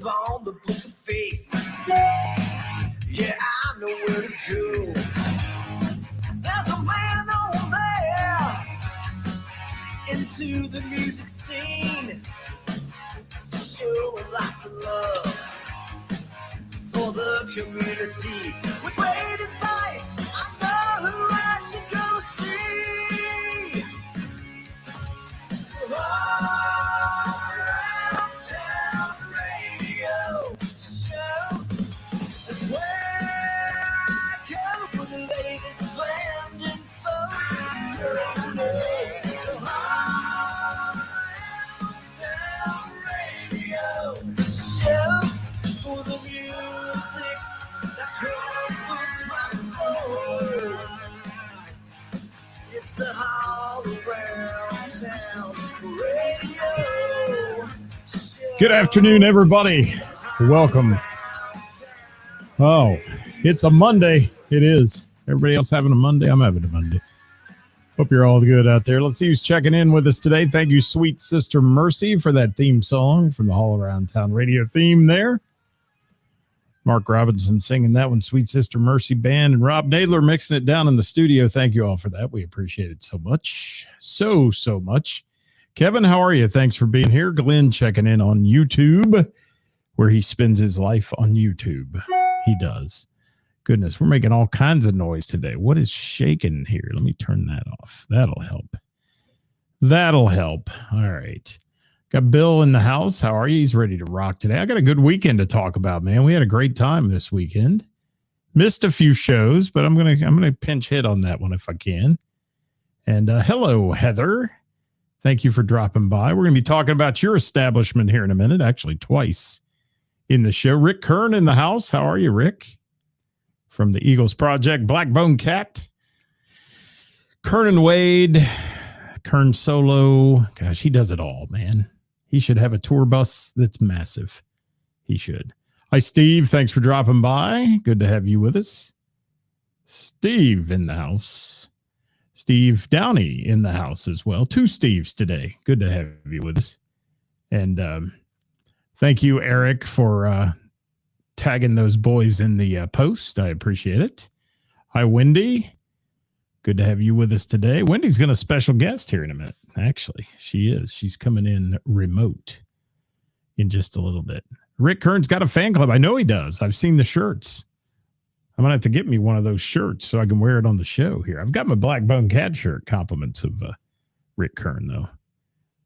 on the book of face. Yeah, I know where to go. There's a man over there into the music scene, showing lots of love for the community. With great advice, I know who I should go see. So around town radio show, that's where I go for the latest band info. So around town radio show for the music that comforts my soul. It's the All Around Town Radio show. Good afternoon, everybody. Welcome. Oh, it's a Monday. It is. Everybody else having a Monday? I'm having a Monday. Hope you're all good out there. Let's see who's checking in with us today. Thank you, Sweet Sister Mercy, for that theme song from the All Around Town Radio theme there. Mark Robinson singing that one, Sweet Sister Mercy Band, and Rob Nadler mixing it down in the studio. Thank you all for that. We appreciate it so much. So much. Kevin, how are you? Thanks for being here. Glenn checking in on YouTube, where he spends his life on YouTube. He does. Goodness, we're making all kinds of noise today. What is shaking here? Let me turn that off. That'll help. That'll help. All right. Got Bill in the house. How are you? He's ready to rock today. I got a good weekend to talk about, man. We had a great time this weekend. Missed a few shows, but I'm gonna pinch hit on that one if I can. And hello, Heather. Thank you for dropping by. We're gonna be talking about your establishment here in a minute, actually twice in the show. Rick Kern in the house. How are you, Rick? From the Eagles Project, Blackbone Cat, Kern and Wade, Kern Solo. Gosh, he does it all, man. He should have a tour bus that's massive. He should. Hi, Steve. Thanks for dropping by. Good to have you with us. Steve in the house. Steve Downey in the house as well. Two Steves today. Good to have you with us. And thank you, Eric, for tagging those boys in the post. I appreciate it. Hi, Wendy. Good to have you with us today. Wendy's got a special guest here in a minute. Actually, she is. She's coming in remote in just a little bit. Rick Kern's got a fan club. I know he does. I've seen the shirts. I'm going to have to get me one of those shirts so I can wear it on the show here. I've got my Blackbone Cat shirt, compliments of Rick Kern, though.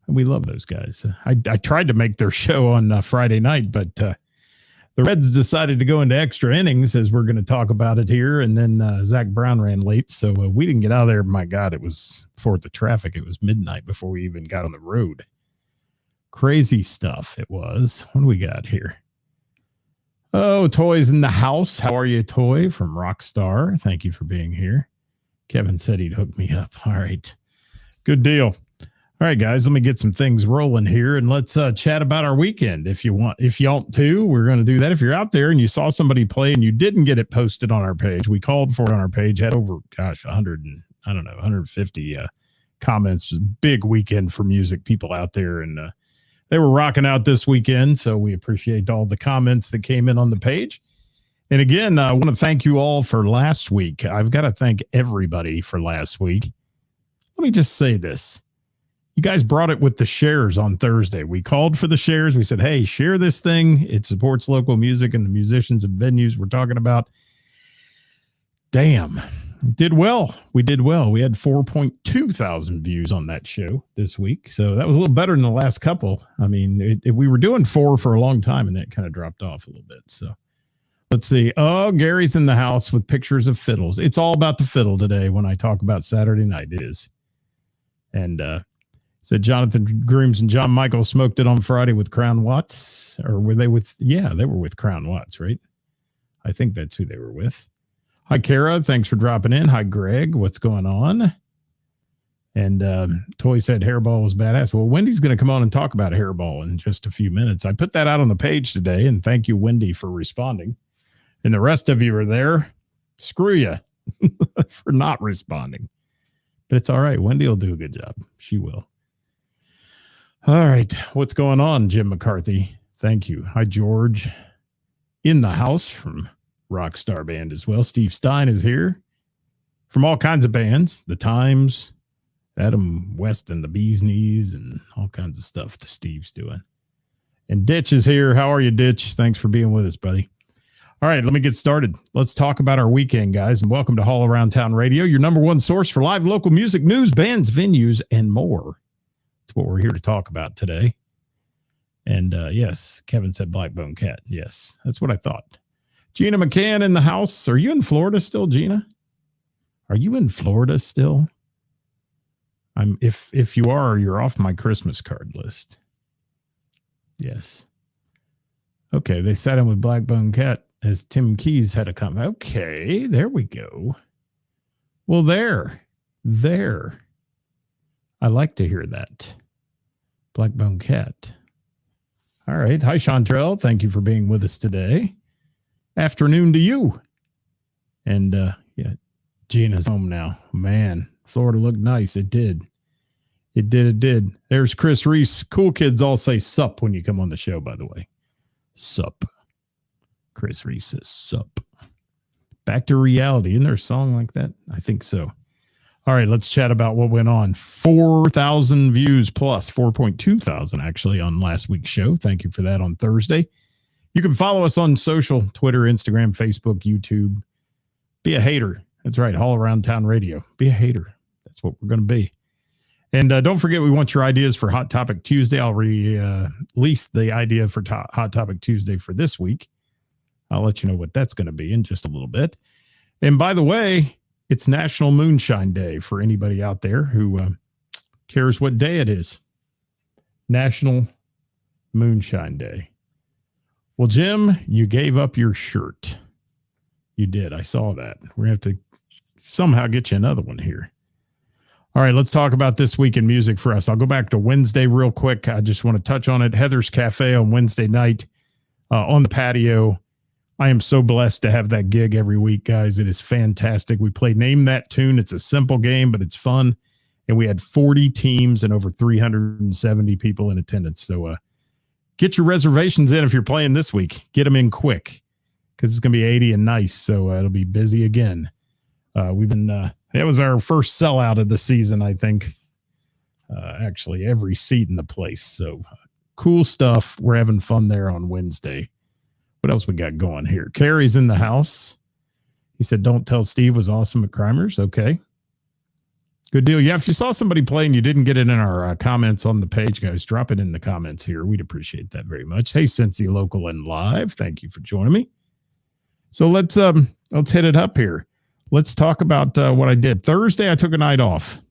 We love those guys. I tried to make their show on Friday night, but the Reds decided to go into extra innings, as we're going to talk about it here. And then Zach Brown ran late, so we didn't get out of there. My God, it was 4th of traffic. It was midnight before we even got on the road. Crazy stuff it was. What do we got here? Oh, Toy's in the house. How are you, Toy, from Rockstar? Thank you for being here. Kevin said he'd hook me up. All right. Good deal. All right, guys, let me get some things rolling here, and let's chat about our weekend if you want. If you want to, we're going to do that. If you're out there and you saw somebody play and you didn't get it posted on our page, we called for it on our page, had over, 150 comments. Big weekend for music people out there, and they were rocking out this weekend, so we appreciate all the comments that came in on the page. And again, I want to thank you all for last week. I've got to thank everybody for last week. Let me just say this. You guys brought it with the shares on Thursday. We called for the shares. We said, hey, share this thing. It supports local music and the musicians and venues we're talking about. Damn. Did well. We did well. We had 4.2 thousand views on that show this week. So that was a little better than the last couple. I mean, we were doing 4 for a long time, and that kind of dropped off a little bit. So let's see. Oh, Gary's in the house with pictures of fiddles. It's all about the fiddle today when I talk about Saturday night. It is. And said Jonathan Grooms and John Michael smoked it on Friday with Crown Watts. Or were they with? Yeah, they were with Crown Watts, right? I think that's who they were with. Hi, Kara. Thanks for dropping in. Hi, Greg. What's going on? And Toy said Hairball was badass. Well, Wendy's going to come on and talk about Hairball in just a few minutes. I put that out on the page today, and thank you, Wendy, for responding. And the rest of you are there. Screw you for not responding. But it's all right. Wendy will do a good job. She will. All right. What's going on, Jim McCarthy? Thank you. Hi, George. In the house from Rockstar Band as well. Steve Stein is here from all kinds of bands. The Times, Adam West and the Bee's Knees, and all kinds of stuff that Steve's doing. And Ditch is here. How are you, Ditch? Thanks for being with us, buddy. All right, let me get started. Let's talk about our weekend, guys, and welcome to All Around Town Radio, your number one source for live local music, news, bands, venues, and more. That's what we're here to talk about today. And yes, Kevin said Blackbone Cat. Yes, that's what I thought. Gina McCann in the house. Are you in Florida still, Gina? Are you in Florida still? If you are, you're off my Christmas card list. Yes. Okay, they sat in with Blackbone Cat as Tim Keys had a comment. Okay, there we go. Well, there. I like to hear that. Blackbone Cat. All right. Hi, Chantrell. Thank you for being with us today. Afternoon to you. And yeah, Gina's home now. Man, Florida looked nice. It did. It did. There's Chris Reese. Cool kids all say sup when you come on the show, by the way. Sup. Chris Reese says sup. Back to reality. Isn't there a song like that? I think so. All right, let's chat about what went on. 4,000 views plus, 4.2 thousand actually on last week's show. Thank you for that on Thursday. You can follow us on social, Twitter, Instagram, Facebook, YouTube. Be a hater. That's right, All Around Town Radio. Be a hater. That's what we're going to be. And don't forget, we want your ideas for Hot Topic Tuesday. I'll release the idea for Hot Topic Tuesday for this week. I'll let you know what that's going to be in just a little bit. And by the way, it's National Moonshine Day for anybody out there who cares what day it is. National Moonshine Day. Well, Jim, you gave up your shirt. You did. I saw that. We're going to have to somehow get you another one here. All right, let's talk about this week in music for us. I'll go back to Wednesday real quick. I just want to touch on it. Heather's Cafe on Wednesday night on the patio. I am so blessed to have that gig every week, guys. It is fantastic. We play Name That Tune. It's a simple game, but it's fun. And we had 40 teams and over 370 people in attendance. So get your reservations in if you're playing this week. Get them in quick because it's going to be 80 and nice. So it'll be busy again. That was our first sellout of the season, I think. Actually, every seat in the place. So cool stuff. We're having fun there on Wednesday. What else we got going here? Carrie's in the house. He said, don't tell Steve was awesome at Crimers. Okay. Good deal. Yeah, if you saw somebody play and you didn't get it in our comments on the page, guys, drop it in the comments here. We'd appreciate that very much. Hey, Cincy Local and Live. Thank you for joining me. So let's hit it up here. Let's talk about what I did. Thursday, I took a night off.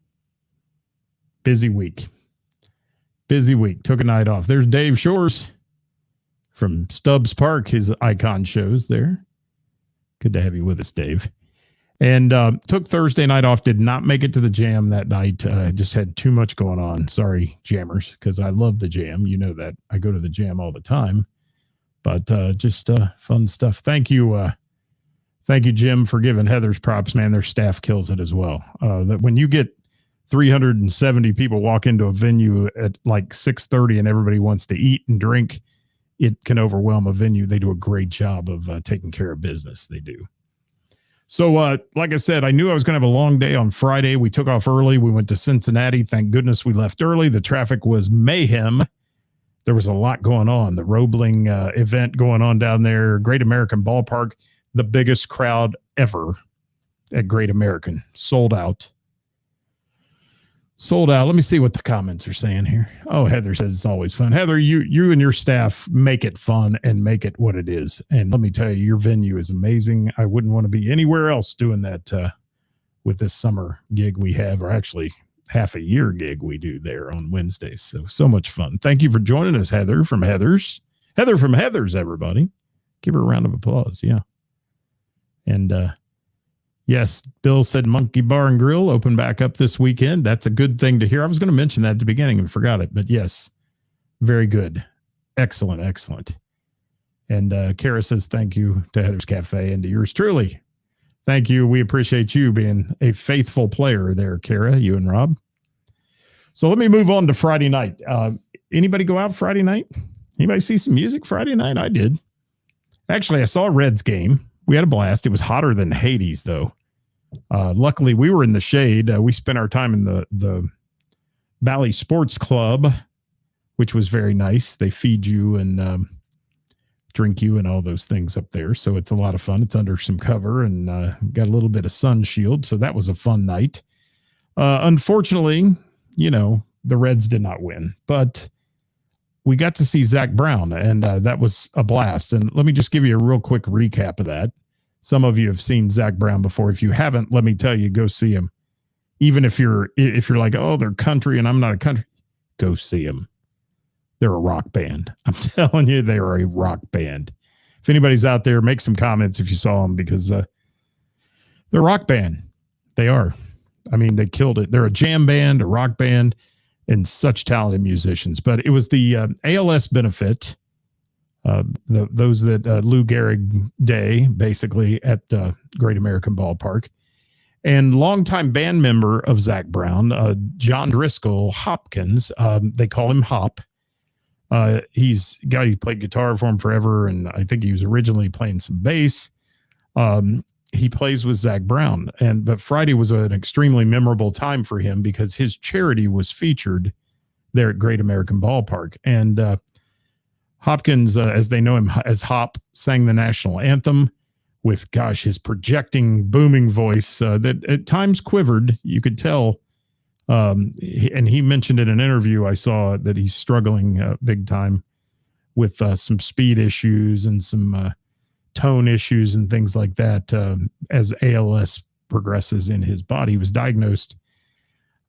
Busy week. Took a night off. There's Dave Shores from Stubbs Park, his icon shows there. Good to have you with us, Dave. And took Thursday night off. Did not make it to the jam that night. Just had too much going on. Sorry, jammers, because I love the jam. You know that. I go to the jam all the time. But just fun stuff. Thank you, Jim, for giving Heather's props, man. Their staff kills it as well. That when you get 370 people walk into a venue at like 6:30 and everybody wants to eat and drink, it can overwhelm a venue. They do a great job of taking care of business. They do. So, like I said, I knew I was going to have a long day on Friday. We took off early. We went to Cincinnati. Thank goodness we left early. The traffic was mayhem. There was a lot going on. The Roebling event going on down there. Great American Ballpark. The biggest crowd ever at Great American. Sold out. Let me see what the comments are saying here. Oh, Heather says it's always fun. Heather, you and your staff make it fun and make it what it is. And let me tell you, your venue is amazing. I wouldn't want to be anywhere else doing that with this summer gig we have, or actually half a year gig we do there on Wednesdays. So much fun. Thank you for joining us, Heather from Heather's. Heather from Heather's, everybody. Give her a round of applause. Yeah. And yes, Bill said Monkey Bar and Grill open back up this weekend. That's a good thing to hear. I was going to mention that at the beginning and forgot it, but yes, very good. Excellent. And Kara says thank you to Heather's Cafe and to yours truly. Thank you. We appreciate you being a faithful player there, Kara, you and Rob. So let me move on to Friday night. Anybody go out Friday night? Anybody see some music Friday night? I did. Actually, I saw a Reds game. We had a blast. It was hotter than Hades, though. Luckily, we were in the shade. We spent our time in the Valley Sports Club, which was very nice. They feed you and drink you and all those things up there. So it's a lot of fun. It's under some cover and got a little bit of sun shield. So that was a fun night. Unfortunately, the Reds did not win, but we got to see Zach Brown, and that was a blast. And let me just give you a real quick recap of that. Some of you have seen Zach Brown before. If you haven't, let me tell you, go see him. Even if you're like, oh, they're country and I'm not a country, go see them. They're a rock band. I'm telling you, they are a rock band. If anybody's out there, make some comments if you saw them, because they're a rock band. They are. I mean, they killed it. They're a jam band, a rock band, and such talented musicians. But it was the ALS benefit, those that Lou Gehrig Day, basically, at Great American Ballpark. And longtime band member of Zach Brown, John Driscoll Hopkins, they call him Hop. He's a guy who played guitar for him forever, and I think he was originally playing some bass. He plays with Zach Brown, but Friday was an extremely memorable time for him because his charity was featured there at Great American Ballpark. And Hopkins, as they know him as Hop, sang the national anthem with, his projecting, booming voice that at times quivered. You could tell. And he mentioned in an interview I saw that he's struggling big time with some speed issues and some tone issues and things like that as ALS progresses in his body. He was diagnosed,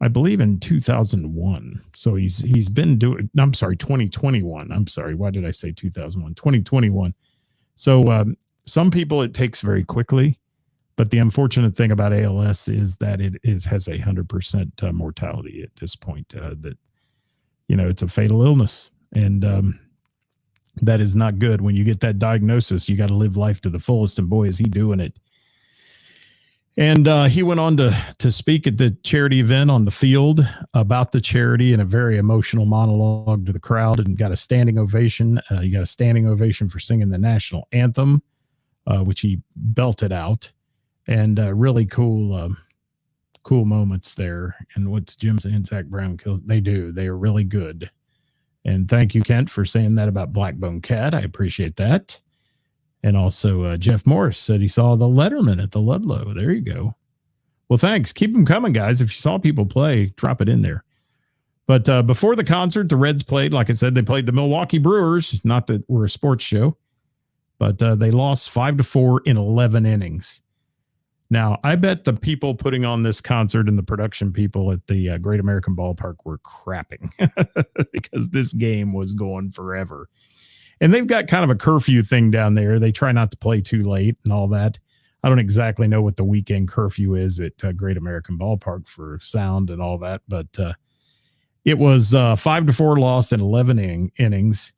I believe, in 2001. So he's been doing, 2021. I'm sorry. Why did I say 2001? 2021. So some people it takes very quickly. But the unfortunate thing about ALS is that it has 100% mortality at this point. It's a fatal illness, and that is not good. When you get that diagnosis, you got to live life to the fullest. And boy, is he doing it! And he went on to speak at the charity event on the field about the charity in a very emotional monologue to the crowd, and got a standing ovation. He got a standing ovation for singing the national anthem, which he belted out. And really cool moments there. And what Jim and Zach Brown kills, they do. They are really good. And thank you, Kent, for saying that about Blackbone Cat. I appreciate that. And also Jeff Morris said he saw the Letterman at the Ludlow. There you go. Well, thanks. Keep them coming, guys. If you saw people play, drop it in there. But before the concert, the Reds played. Like I said, they played the Milwaukee Brewers. Not that we're a sports show. But they lost 5-4 in 11 innings. Now, I bet the people putting on this concert and the production people at the Great American Ballpark were crapping because this game was going forever. And they've got kind of a curfew thing down there. They try not to play too late and all that. I don't exactly know what the weekend curfew is at Great American Ballpark for sound and all that, but it was 5-4 loss in 11 innings.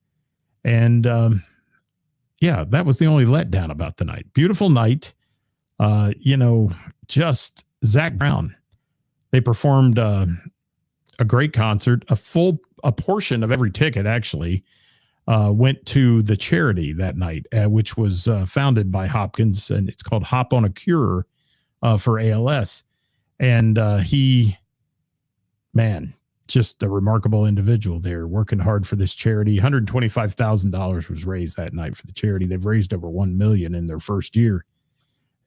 And that was the only letdown about the night. Beautiful night. Just Zach Brown. They performed a great concert. A portion of every ticket actually went to the charity that night, which was founded by Hopkins, and it's called Hop on a Cure for ALS. And just a remarkable individual there, working hard for this charity. $125,000 was raised that night for the charity. They've raised over $1 million in their first year.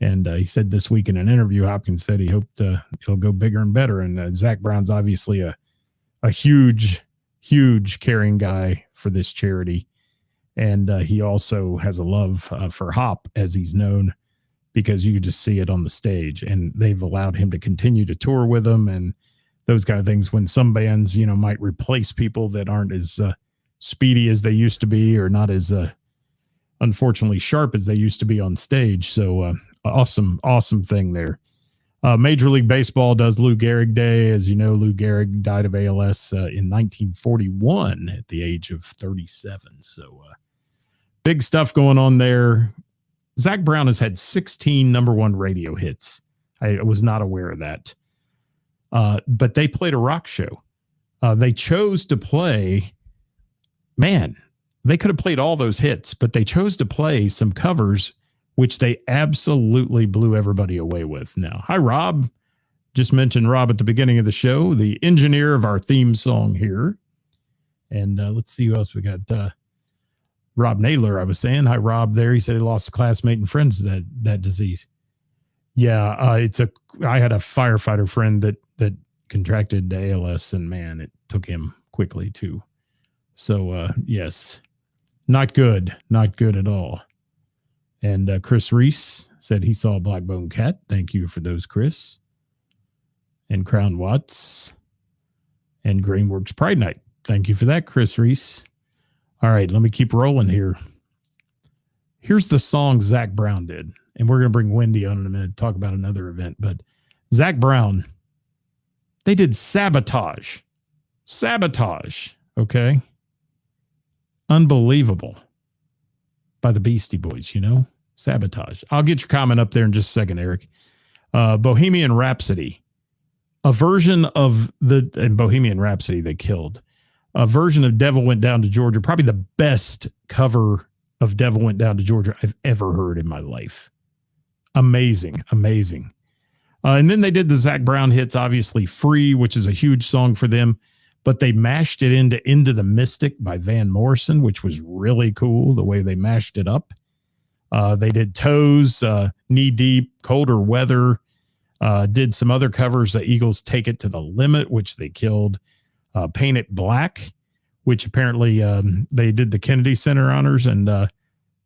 And he said this week in an interview, Hopkins said he hoped it'll go bigger and better. And Zach Brown's obviously a huge, huge caring guy for this charity. And he also has a love for Hop, as he's known, because you could just see it on the stage. And they've allowed him to continue to tour with them and those kind of things, when some bands, might replace people that aren't as speedy as they used to be, or not as unfortunately sharp as they used to be on stage. So awesome thing there. Major League Baseball does Lou Gehrig Day. As you know, Lou Gehrig died of ALS in 1941 at the age of 37. So big stuff going on there. Zach Brown has had 16 number one radio hits. I was not aware of that. But they played a rock show. They chose to play, They could have played all those hits, but they chose to play some covers, which they absolutely blew everybody away with. Now, hi, Rob. Just mentioned Rob at the beginning of the show, the engineer of our theme song here. And let's see who else we got. Rob Naylor, I was saying. Hi, Rob there. He said he lost a classmate and friends to that disease. Yeah, I had a firefighter friend that contracted ALS, and man, it took him quickly too. So, yes, not good at all. And Chris Reese said he saw a black bone cat. Thank you for those, Chris. And Crown Watts and Greenworks Pride Night. Thank you for that, Chris Reese. All right, let me keep rolling here. Here's the song Zach Brown did. And we're going to bring Wendy on in a minute to talk about another event. But Zach Brown, they did Sabotage. Sabotage, okay? Unbelievable. By the Beastie Boys, Sabotage. I'll get your comment up there in just a second, Eric. Bohemian Rhapsody. A version of in Bohemian Rhapsody they killed. A version of Devil Went Down to Georgia. Probably the best cover of Devil Went Down to Georgia I've ever heard in my life. Amazing. And then they did the Zach Brown hits, obviously Free, which is a huge song for them, but they mashed it into the Mystic by Van Morrison, which was really cool, the way they mashed it up. They did Toes, Knee Deep, Colder Weather, did some other covers, the Eagles Take It to the Limit, which they killed, Paint It Black, which apparently they did the Kennedy Center honors and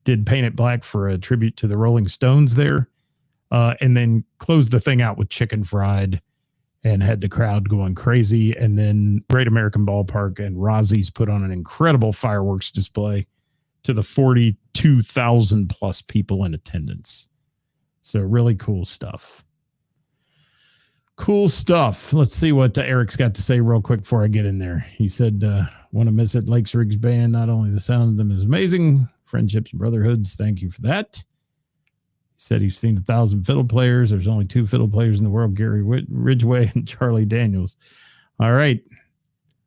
did Paint It Black for a tribute to the Rolling Stones there. And then closed the thing out with Chicken Fried and had the crowd going crazy. And then Great American Ballpark and Rozzi's put on an incredible fireworks display to the 42,000 plus people in attendance. So really cool stuff. Cool stuff. Let's see what Eric's got to say real quick before I get in there. He said, want to miss it. Lakes Riggs Band. Not only the sound of them is amazing, friendships and brotherhoods. Thank you for that. He said he's seen 1,000 fiddle players. There's only 2 fiddle players in the world, Gary Ridgway and Charlie Daniels. All right.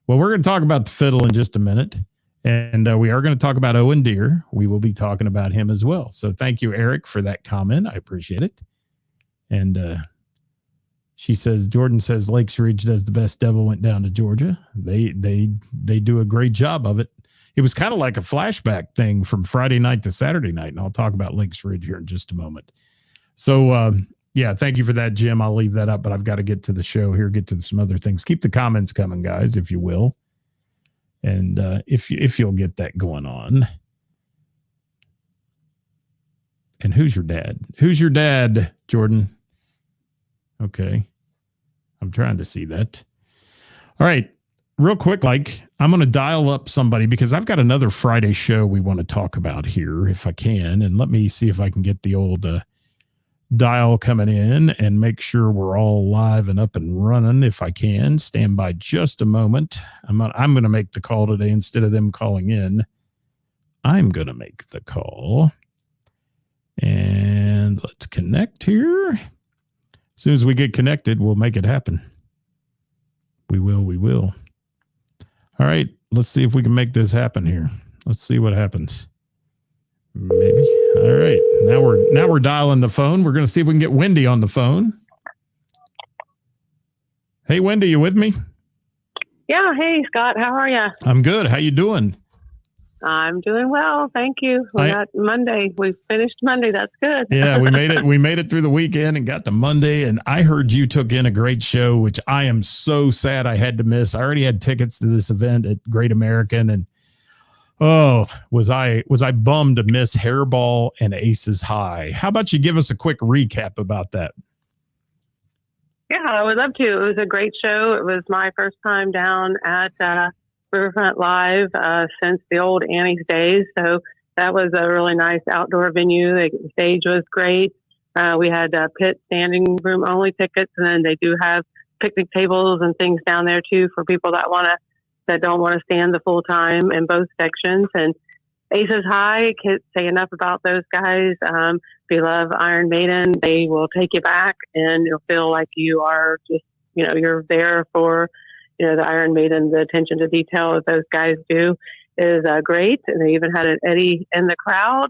Well, we're going to talk about the fiddle in just a minute. And we are going to talk about Owen Deere. We will be talking about him as well. So thank you, Eric, for that comment. I appreciate it. And Jordan says Lakes Ridge does the best Devil Went Down to Georgia. They do a great job of it. It was kind of like a flashback thing from Friday night to Saturday night, and I'll talk about Lakes Ridge here in just a moment. So, yeah, thank you for that, Jim. I'll leave that up, but I've got to get to the show here, get to some other things. Keep the comments coming, guys, if you will, and if you'll get that going on. And who's your dad? Who's your dad, Jordan? Okay. I'm trying to see that. All right. Real quick, I'm going to dial up somebody because I've got another Friday show we want to talk about here if I can. And let me see if I can get the old dial coming in and make sure we're all live and up and running if I can. Stand by just a moment. I'm going to make the call today instead of them calling in. I'm going to make the call. And let's connect here. As soon as we get connected, we'll make it happen. We will. All right, let's see if we can make this happen here. Let's see what happens. Maybe. All right. Now we're dialing the phone. We're going to see if we can get Wendy on the phone. Hey, Wendy, you with me? Yeah. Hey, Scott. How are you? I'm good. How you doing? I'm doing well. Thank you. We got Monday. We finished Monday. That's good. Yeah, we made it. We made it through the weekend and got to Monday. And I heard you took in a great show, which I am so sad I had to miss. I already had tickets to this event at Great American, and was I bummed to miss Hairball and Aces High. How about you give us a quick recap about that? Yeah, I would love to. It was a great show. It was my first time down at Riverfront Live since the old Annie's days. So that was a really nice outdoor venue. The stage was great. We had pit standing room only tickets, and then they do have picnic tables and things down there too for people that don't want to stand the full time in both sections. And Aces High, can't say enough about those guys. If you love Iron Maiden, they will take you back, and you'll feel like you are just, you're there for the Iron Maiden, the attention to detail that those guys do. is great. And they even had an Eddie in the crowd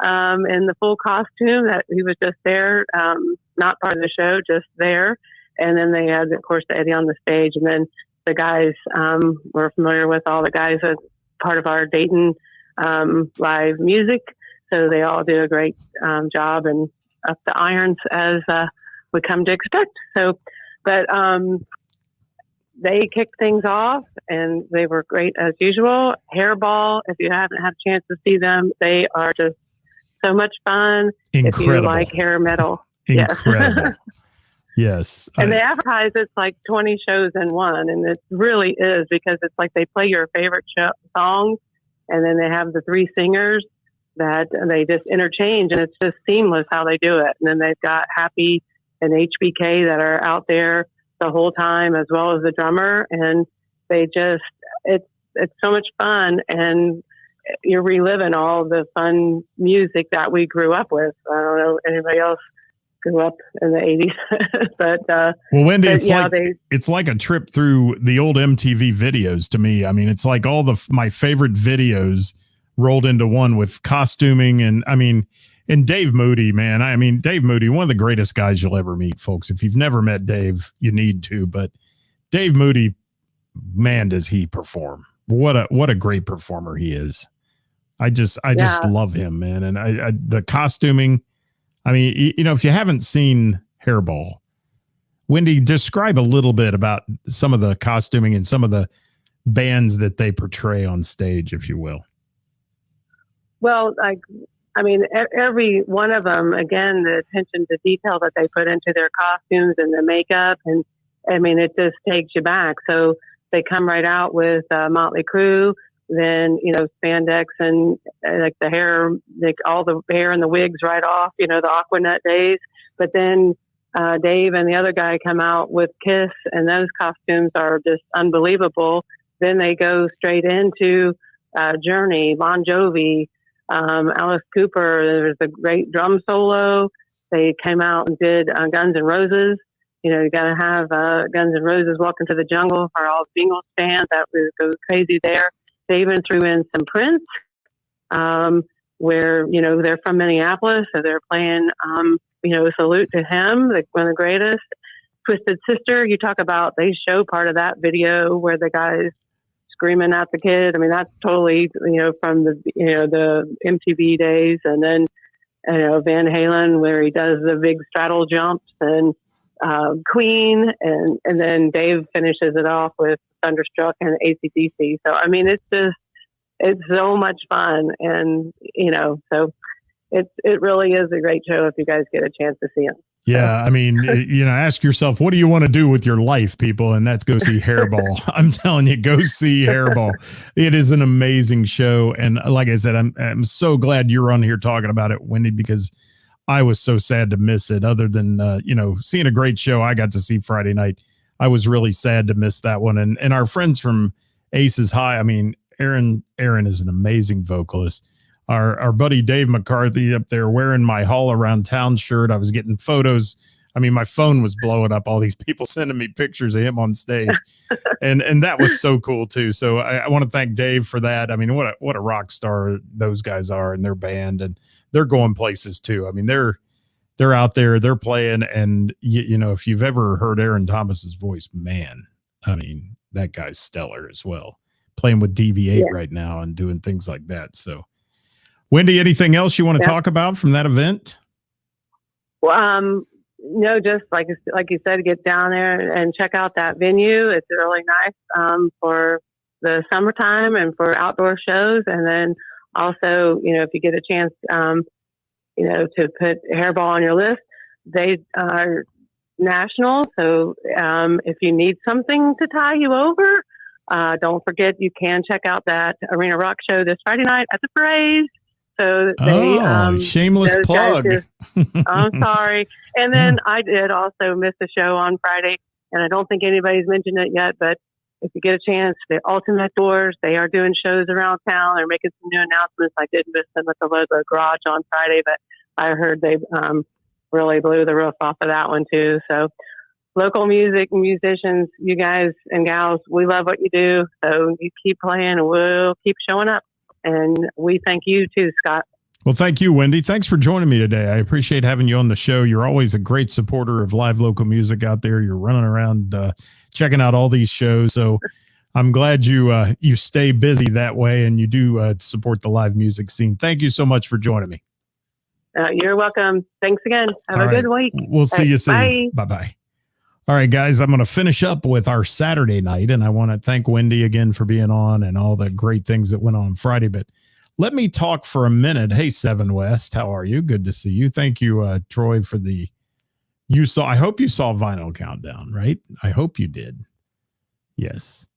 in the full costume that he was just there, not part of the show, just there. And then they had, of course, the Eddie on the stage. And then the guys, we're familiar with all the guys as part of our Dayton live music. So they all do a great job and up the irons as we come to expect. So, but they kicked things off and they were great as usual. Hairball, if you haven't had a chance to see them, they are just so much fun. Incredible. If you like hair metal. Incredible. Yes. And they advertise it's like 20 shows in one. And it really is, because it's like they play your favorite songs and then they have the three singers that they just interchange, and it's just seamless how they do it. And then they've got Happy and HBK that are out there the whole time, as well as the drummer. And they just, it's so much fun. And you're reliving all the fun music that we grew up with. I don't know anybody else grew up in the 80s, but well, Wendy, it's like a trip through the old MTV videos to me. I mean, it's like all my favorite videos rolled into one with costuming. And I mean, and Dave Moody, man, I mean, Dave Moody, one of the greatest guys you'll ever meet, folks. If you've never met Dave, you need to. But Dave Moody, man, does he perform. What a great performer he is. I just love him, man. And I the costuming, I mean, you know, if you haven't seen Hairball, Wendy, describe a little bit about some of the costuming and some of the bands that they portray on stage, if you will. Well, I mean, every one of them, again, the attention to detail that they put into their costumes and the makeup. And I mean, it just takes you back. So they come right out with Motley Crue, then, you know, spandex and like the hair, like all the hair and the wigs right off, you know, the Aquanet days. But then Dave and the other guy come out with Kiss, and those costumes are just unbelievable. Then they go straight into Journey, Bon Jovi, Alice Cooper. There was a great drum solo. They came out and did Guns N' Roses. You know, you got to have Guns N' Roses Welcome to the Jungle for all Bengals fans. That would go crazy there. They even threw in some Prince, where, you know, they're from Minneapolis, so they're playing, you know, Salute to Him, like one of the greatest. Twisted Sister, you talk about, they show part of that video where the guy's screaming at the kid. I mean, that's totally, you know, from the, you know, the MTV days. And then, you know, Van Halen, where he does the big straddle jumps, and Queen, and then Dave finishes it off with Thunderstruck and AC/DC. So, I mean, it's so much fun. And, you know, so it really is a great show if you guys get a chance to see it. Yeah, I mean, you know, ask yourself, what do you want to do with your life, people? And that's go see Hairball. I'm telling you, go see Hairball. It is an amazing show. And like I said, I'm so glad you're on here talking about it, Wendy, because I was so sad to miss it. Other than, you know, seeing a great show I got to see Friday night, I was really sad to miss that one. And our friends from Aces High, I mean, Aaron is an amazing vocalist. Our buddy Dave McCarthy up there wearing my Hall Around Town shirt. I was getting photos. I mean, my phone was blowing up. All these people sending me pictures of him on stage. and that was so cool too. So I want to thank Dave for that. I mean, what a rock star those guys are and their band, and they're going places too. I mean, they're out there, they're playing. And you know, if you've ever heard Aaron Thomas's voice, man, I mean, that guy's stellar as well, playing with DV8 right now and doing things like that. So, Wendy, anything else you want to talk about from that event? Well, no, just like you said, get down there and check out that venue. It's really nice for the summertime and for outdoor shows. And then also, you know, if you get a chance, you know, to put Hairball on your list, they are national. So if you need something to tie you over, don't forget you can check out that Arena Rock show this Friday night at the Parade. So they, shameless plug. I'm sorry. And then I did also miss the show on Friday, and I don't think anybody's mentioned it yet, but if you get a chance, the Ultimate Doors, they are doing shows around town. They're making some new announcements. I did miss them at the local garage on Friday, but I heard they really blew the roof off of that one too. So local musicians, you guys and gals, we love what you do. So you keep playing and we'll keep showing up. And we thank you too, Scott. Well, thank you, Wendy. Thanks for joining me today. I appreciate having you on the show. You're always a great supporter of live local music out there. You're running around checking out all these shows. So I'm glad you stay busy that way and you do support the live music scene. Thank you so much for joining me. You're welcome. Thanks again. Have a good week. We'll see you soon. Bye-bye. All right, guys, I'm going to finish up with our Saturday night, and I want to thank Wendy again for being on and all the great things that went on Friday. But let me talk for a minute. Hey, Seven West, how are you? Good to see you. Thank you, Troy, for I hope you saw Vinyl Countdown, right? I hope you did. Yes.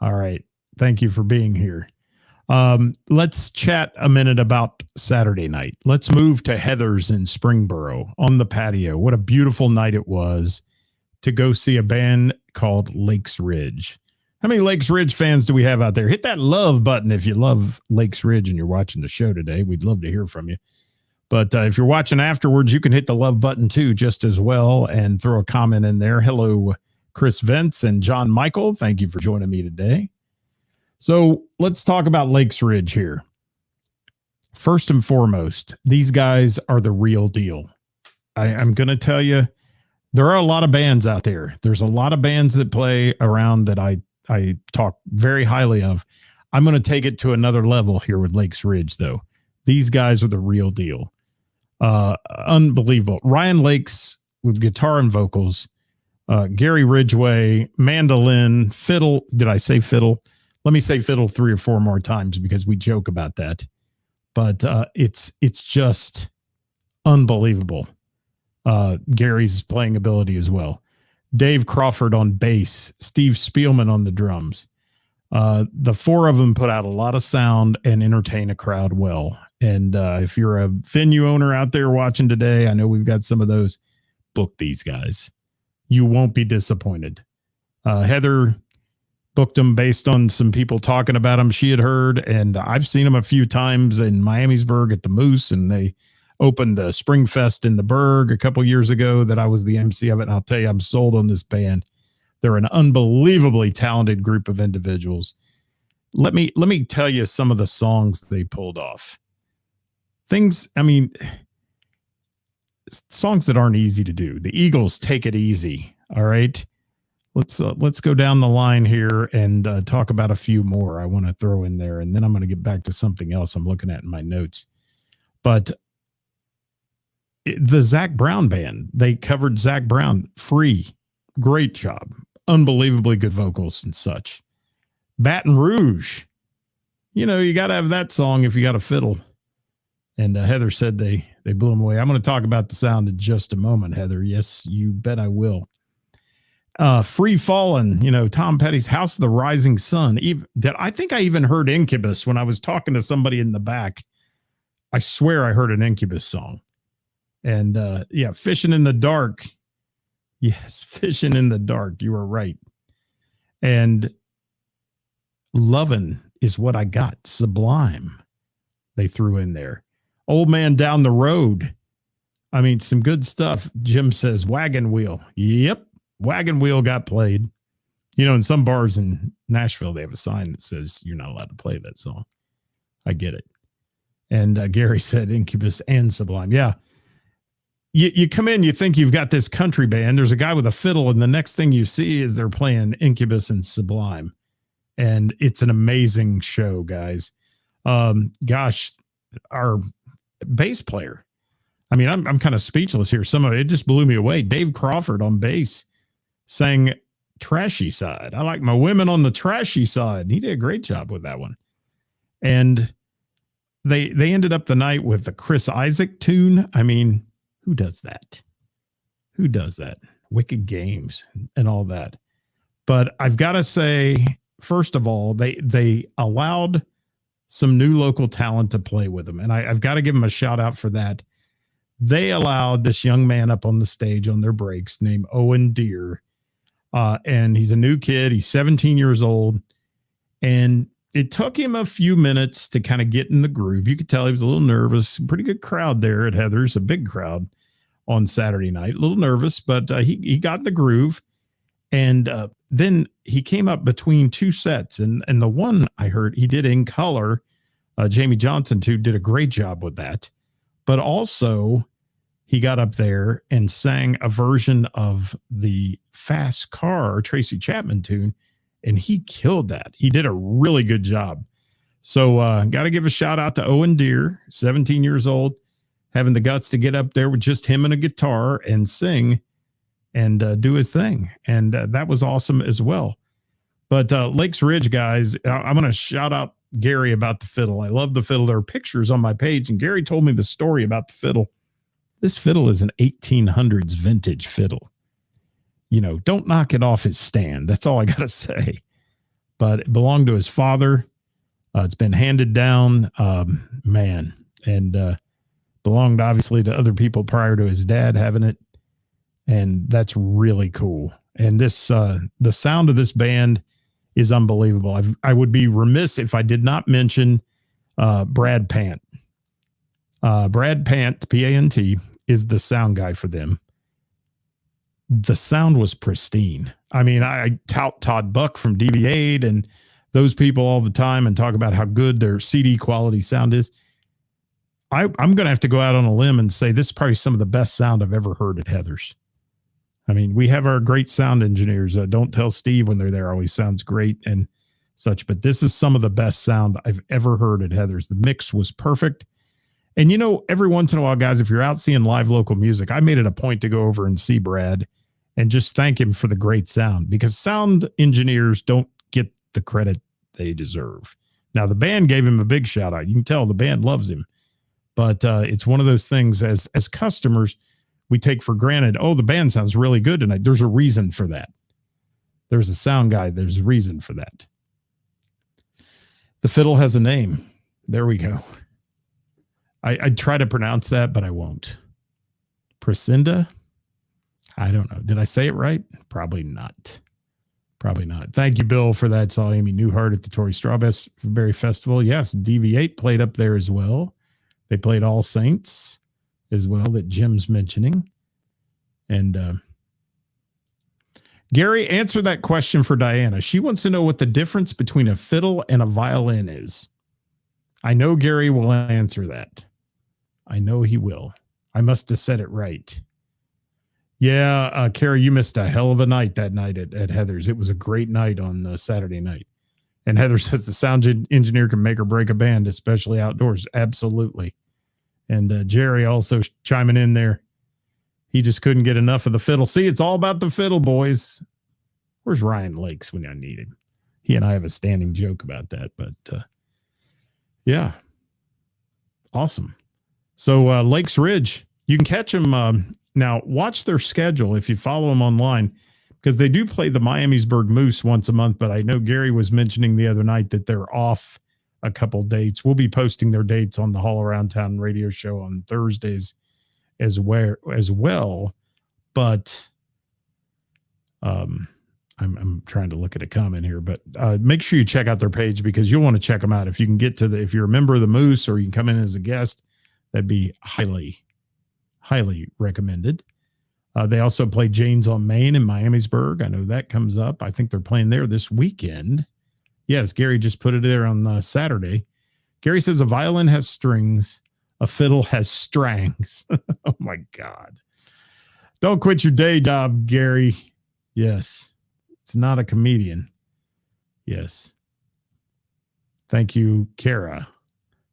All right. Thank you for being here. Let's chat a minute about Saturday night. Let's move to Heather's in Springboro on the patio. What a beautiful night it was to go see a band called Lakes Ridge. How many Lakes Ridge fans do we have out there? Hit that love button if you love Lakes Ridge and you're watching the show today. We'd love to hear from you. But if you're watching afterwards, you can hit the love button too, just as well, and throw a comment in there. Hello, Chris Vence and John Michael. Thank you for joining me today. So let's talk about Lakes Ridge here. First and foremost, these guys are the real deal. I'm going to tell you, there are a lot of bands out there. There's a lot of bands that play around that I talk very highly of. I'm going to take it to another level here with Lakes Ridge, though. These guys are the real deal. Unbelievable. Ryan Lakes with guitar and vocals, Gary Ridgway, mandolin, fiddle. Did I say fiddle? Let me say fiddle 3 or 4 more times because we joke about that. But it's just unbelievable. Gary's playing ability as well. Dave Crawford on bass, Steve Spielman on the drums. The 4 of them put out a lot of sound and entertain a crowd well. And if you're a venue owner out there watching today, I know we've got some of those. Book these guys. You won't be disappointed. Heather booked them based on some people talking about them she had heard, and I've seen them a few times in Miamisburg at the Moose, and they opened the Spring Fest in the Berg a couple years ago that I was the MC of it. And I'll tell you, I'm sold on this band. They're an unbelievably talented group of individuals. Let me tell you some of the songs they pulled off. Songs that aren't easy to do. The Eagles, Take It Easy. All right. Let's go down the line here and talk about a few more I want to throw in there. And then I'm going to get back to something else I'm looking at in my notes. But the Zach Brown band, they covered Zach Brown, Free. Great job. Unbelievably good vocals and such. Baton Rouge. You got to have that song if you got a fiddle. And Heather said they blew them away. I'm going to talk about the sound in just a moment, Heather. Yes, you bet I will. Free Fallin', Tom Petty's House of the Rising Sun. I think I even heard Incubus when I was talking to somebody in the back. I swear I heard an Incubus song. And Fishing in the Dark. Yes, Fishing in the Dark. You were right. And Lovin' Is What I Got. Sublime. They threw in there. Old Man Down the Road. Some good stuff. Jim says Wagon Wheel. Yep. Wagon Wheel got played. In some bars in Nashville, they have a sign that says you're not allowed to play that song. I get it. And Gary said Incubus and Sublime. Yeah. You come in, you think you've got this country band. There's a guy with a fiddle, and the next thing you see is they're playing Incubus and Sublime. And it's an amazing show, guys. Our bass player. I'm kind of speechless here. Some of it just blew me away. Dave Crawford on bass sang Trashy Side. I like my women on the trashy side. He did a great job with that one. And they ended up the night with the Chris Isaac tune. Who does that? Who does that? Wicked Games and all that. But I've got to say, first of all, they allowed some new local talent to play with them. And I've got to give them a shout out for that. They allowed this young man up on the stage on their breaks named Owen Deere. And he's a new kid. He's 17 years old. And it took him a few minutes to kind of get in the groove. You could tell he was a little nervous. Pretty good crowd there at Heather's, a big crowd. on Saturday night. A little nervous, but he got the groove. And then he came up between two sets. And the one I heard he did in color, Jamie Johnson, too, did a great job with that. But also, he got up there and sang a version of the Fast Car Tracy Chapman tune, and he killed that. He did a really good job. So got to give a shout out to Owen Deere, 17 years old, having the guts to get up there with just him and a guitar and sing and do his thing. And that was awesome as well. But Lakes Ridge, guys, I'm going to shout out Gary about the fiddle. I love the fiddle. There are pictures on my page, and Gary told me the story about the fiddle. This fiddle is an 1800s vintage fiddle. You know, don't knock it off his stand. That's all I got to say. But it belonged to his father. It's been handed down, and belonged obviously to other people prior to his dad having it. And that's really cool. And this, the sound of this band is unbelievable. I would be remiss if I did not mention Brad Pant. Brad Pant, P-A-N-T, is the sound guy for them. The sound was pristine. I mean, I tout Todd Buck from DV8 and those people all the time and talk about how good their CD quality sound is. I'm going to have to go out on a limb and say this is probably some of the best sound I've ever heard at Heathers. I mean, we have our great sound engineers. Don't tell Steve when they're there. Always sounds great and such. But this is some of the best sound I've ever heard at Heathers. The mix was perfect. And, you know, every once in a while, guys, if you're out seeing live local music, I made it a point to go over and see Brad and just thank him for the great sound, because sound engineers don't get the credit they deserve. Now, the band gave him a big shout out. You can tell the band loves him. But it's one of those things as customers, we take for granted, oh, the band sounds really good tonight. There's a reason for that. There's a sound guy. There's a reason for that. The fiddle has a name. There we go. I'd try to pronounce that, but I won't. Precinda? I don't know. Did I say it right? Probably not. Probably not. Thank you, Bill, for that. Saw Amy Newhart at the Torrey Strawberry Festival. Yes, DV8 played up there as well. They played All Saints as well that Jim's mentioning. And Gary, answer that question for Diana. She wants to know what the difference between a fiddle and a violin is. I know Gary will answer that. I know he will. I must have said it right. Yeah, Carrie, you missed a hell of a night that night at Heathers. It was a great night on Saturday night. And Heather says the sound engineer can make or break a band, especially outdoors. Absolutely. And Jerry also chiming in there. He just couldn't get enough of the fiddle. See, it's all about the fiddle, boys. Where's Ryan Lakes when I need him? He and I have a standing joke about that. But, yeah. Awesome. So Lakes Ridge, you can catch them. Now, watch their schedule if you follow them online, because they do play the Miamisburg Moose once a month. But I know Gary was mentioning the other night that they're off a couple dates. We'll be posting their dates on the Hall Around Town radio show on Thursdays as well. But I'm trying to look at a comment here, but make sure you check out their page, because you'll want to check them out. If you can get to if you're a member of the Moose, or you can come in as a guest, that'd be highly recommended. They also play Jane's on Main in Miamisburg. I know that comes up. I think they're playing there this weekend. Yes, Gary just put it there on Saturday. Gary says a violin has strings, a fiddle has strangs. Oh my God. Don't quit your day job, Gary. Yes. It's not a comedian. Yes. Thank you, Kara.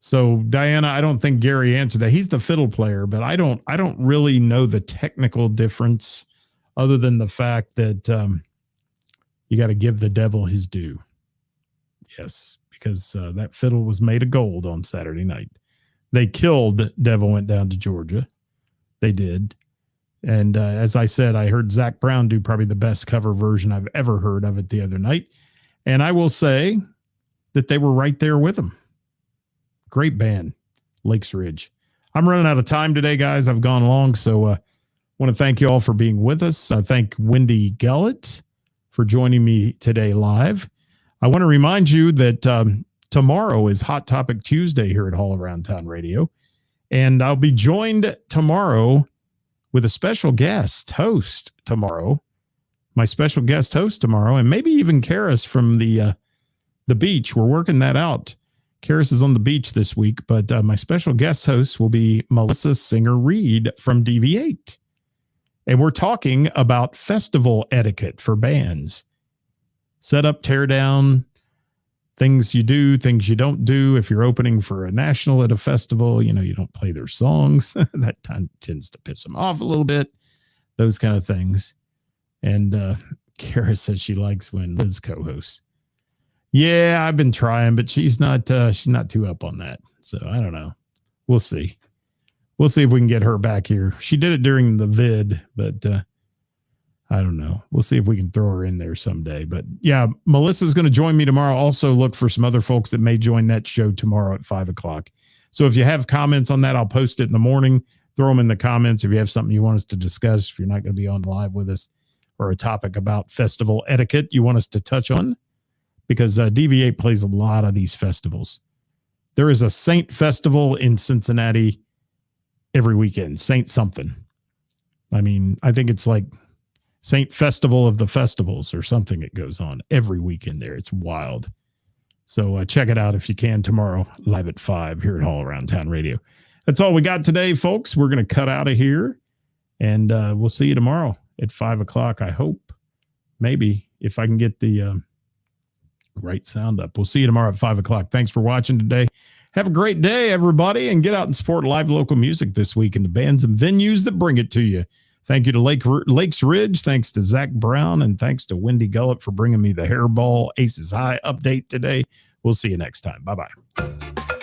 So Diana, I don't think Gary answered that. He's the fiddle player, but I don't really know the technical difference, other than the fact that you got to give the devil his due. Yes, because that fiddle was made of gold on Saturday night. They killed Devil Went Down to Georgia. They did. And as I said, I heard Zach Brown do probably the best cover version I've ever heard of it the other night. And I will say that they were right there with him. Great band, Lakes Ridge. I'm running out of time today, guys. I've gone long, so I want to thank you all for being with us. I thank Wendy Gullett for joining me today live. I want to remind you that tomorrow is Hot Topic Tuesday here at All Around Town Radio, and I'll be joined tomorrow with a special guest host tomorrow. My special guest host tomorrow, and maybe even Karis from the beach. We're working that out. Karis is on the beach this week, but my special guest host will be Melissa Singer-Reed from DV8. And we're talking about festival etiquette for bands. Set up, tear down, things you do, things you don't do. If you're opening for a national at a festival, you don't play their songs. That tends to piss them off a little bit. Those kind of things. And Kara says she likes when Liz co-hosts. Yeah, I've been trying, but she's not too up on that. So I don't know. We'll see. We'll see if we can get her back here. She did it during the vid, but I don't know. We'll see if we can throw her in there someday. But yeah, Melissa's going to join me tomorrow. Also look for some other folks that may join that show tomorrow at 5:00. So if you have comments on that, I'll post it in the morning. Throw them in the comments if you have something you want us to discuss, if you're not going to be on live with us, or a topic about festival etiquette you want us to touch on, because DV8 plays a lot of these festivals. There is a Saint Festival in Cincinnati every weekend, Saint something. I mean, I think it's like Saint Festival of the Festivals or something. It goes on every weekend there. It's wild. So check it out if you can tomorrow, live at 5 here at All Around Town Radio. That's all we got today, folks. We're going to cut out of here, and we'll see you tomorrow at 5:00. I hope, maybe, if I can get the right sound up. We'll see you tomorrow at 5:00. Thanks for watching today. Have a great day, everybody, and get out and support live local music this week and the bands and venues that bring it to you. Thank you to Lakes Ridge. Thanks to Zach Brown, and thanks to Wendy Gullett for bringing me the Hairball Aces High update today. We'll see you next time. Bye-bye.